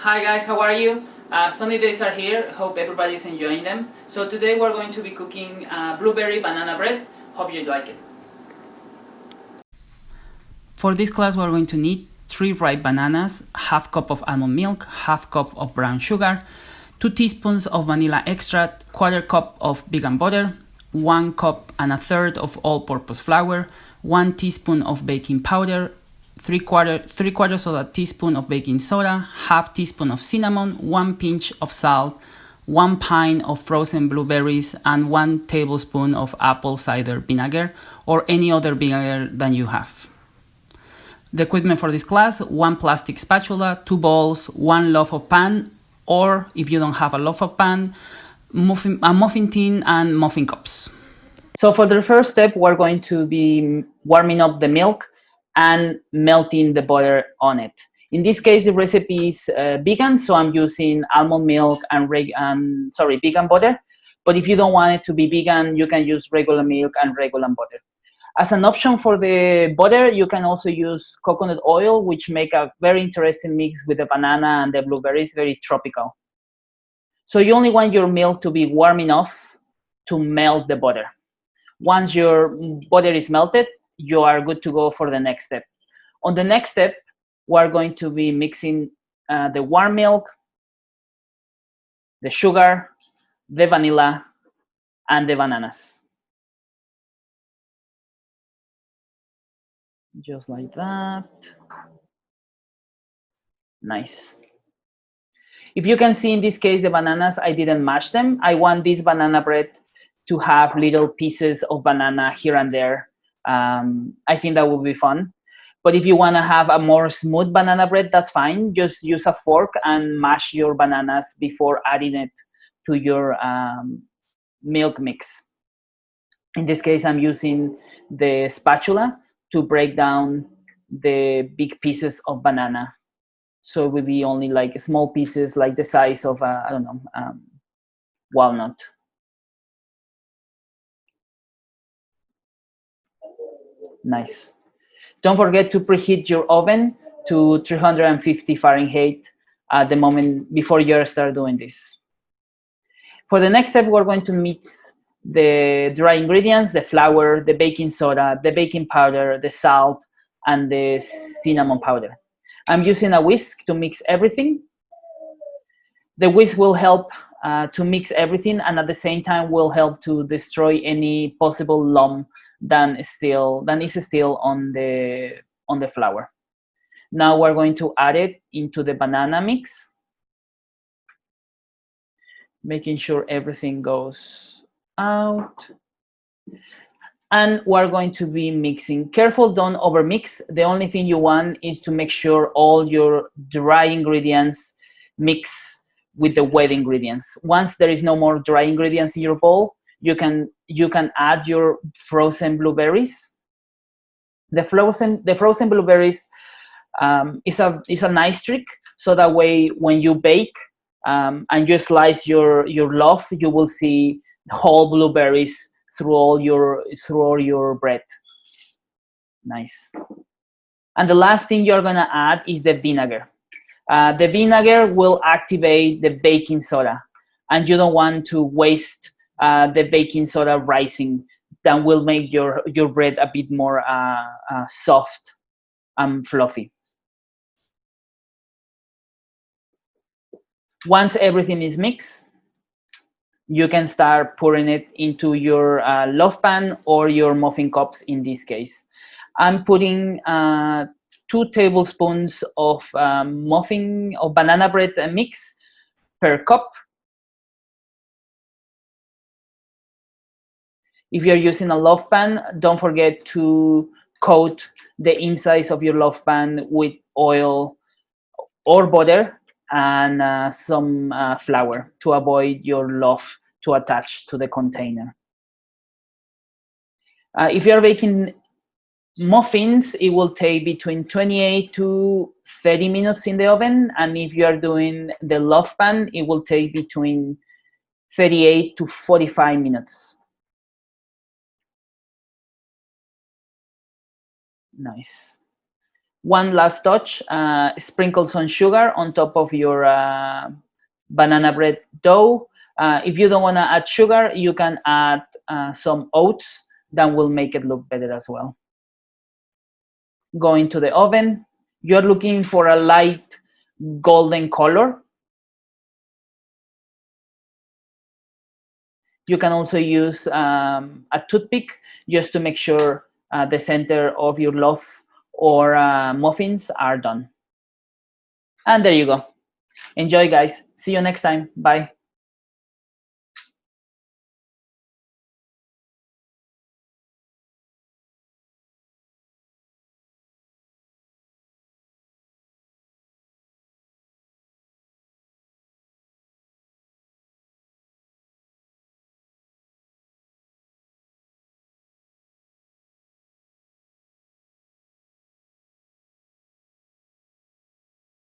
Hi guys, how are you? Sunny days are here. Hope everybody's enjoying them. So today we're going to be cooking blueberry banana bread. Hope you like it. For this class we're going to need 3 ripe bananas, half cup of almond milk, half cup of brown sugar, 2 teaspoons of vanilla extract, quarter cup of vegan butter, 1 cup and a third of all-purpose flour, 1 teaspoon of baking powder, 3/4 of a teaspoon of baking soda, half teaspoon of cinnamon, 1 pinch of salt, 1 pint of frozen blueberries, and 1 tablespoon of apple cider vinegar or any other vinegar that you have. The equipment for this class: 1 plastic spatula, 2 bowls, 1 loaf of pan, or if you don't have a loaf of pan, a muffin tin and muffin cups. So for the first step, we're going to be warming up the milk and melting the butter on it. In this case, the recipe is vegan, so I'm using almond milk and vegan butter. But if you don't want it to be vegan, you can use regular milk and regular butter. As an option for the butter, you can also use coconut oil, which make a very interesting mix with the banana and the blueberries, very tropical. So you only want your milk to be warm enough to melt the butter. Once your butter is melted, you are good to go for the next step. On the next step, we're going to be mixing the warm milk, the sugar, the vanilla, and the bananas. Just like that. Nice. If you can see in this case, the bananas, I didn't mash them. I want this banana bread to have little pieces of banana here and there. I think that would be fun. But if you want to have a more smooth banana bread, that's fine. Just use a fork and mash your bananas before adding it to your milk mix. In this case, I'm using the spatula to break down the big pieces of banana. So it would be only like small pieces, like the size of I don't know, walnut. Nice. Don't forget to preheat your oven to 350 Fahrenheit at the moment before you start doing this. For the next step, we're going to mix the dry ingredients: the flour, the baking soda, the baking powder, the salt, and the cinnamon powder. I'm using a whisk to mix everything. The whisk will help to mix everything, and at the same time will help to destroy any possible lump that is still on the flour. Now we're going to add it into the banana mix, making sure everything goes out. And we're going to be mixing. Careful, don't overmix. The only thing you want is to make sure all your dry ingredients mix with the wet ingredients. Once there is no more dry ingredients in your bowl, you can add your frozen blueberries. The frozen blueberries is a nice trick. So that way, when you bake and you slice your loaf, you will see whole blueberries through all your bread. Nice. And the last thing you're gonna add is the vinegar. The vinegar will activate the baking soda, and you don't want to waste the baking soda rising. That will make your bread a bit more soft and fluffy. Once everything is mixed, you can start pouring it into your loaf pan or your muffin cups. In this case, I'm putting 2 tablespoons of banana bread mix per cup. If you're using a loaf pan, don't forget to coat the insides of your loaf pan with oil or butter and some flour to avoid your loaf to attach to the container. If you're baking muffins, it will take between 28 to 30 minutes in the oven, and if you are doing the loaf pan, it will take between 38 to 45 minutes. Nice. One last touch, sprinkle some sugar on top of your banana bread dough. If you don't want to add sugar, you can add some oats. That will make it look better as well. Go into the oven. You're looking for a light golden color. You can also use a toothpick just to make sure the center of your loaf or muffins are done. And there you go. Enjoy, guys. See you next time. Bye.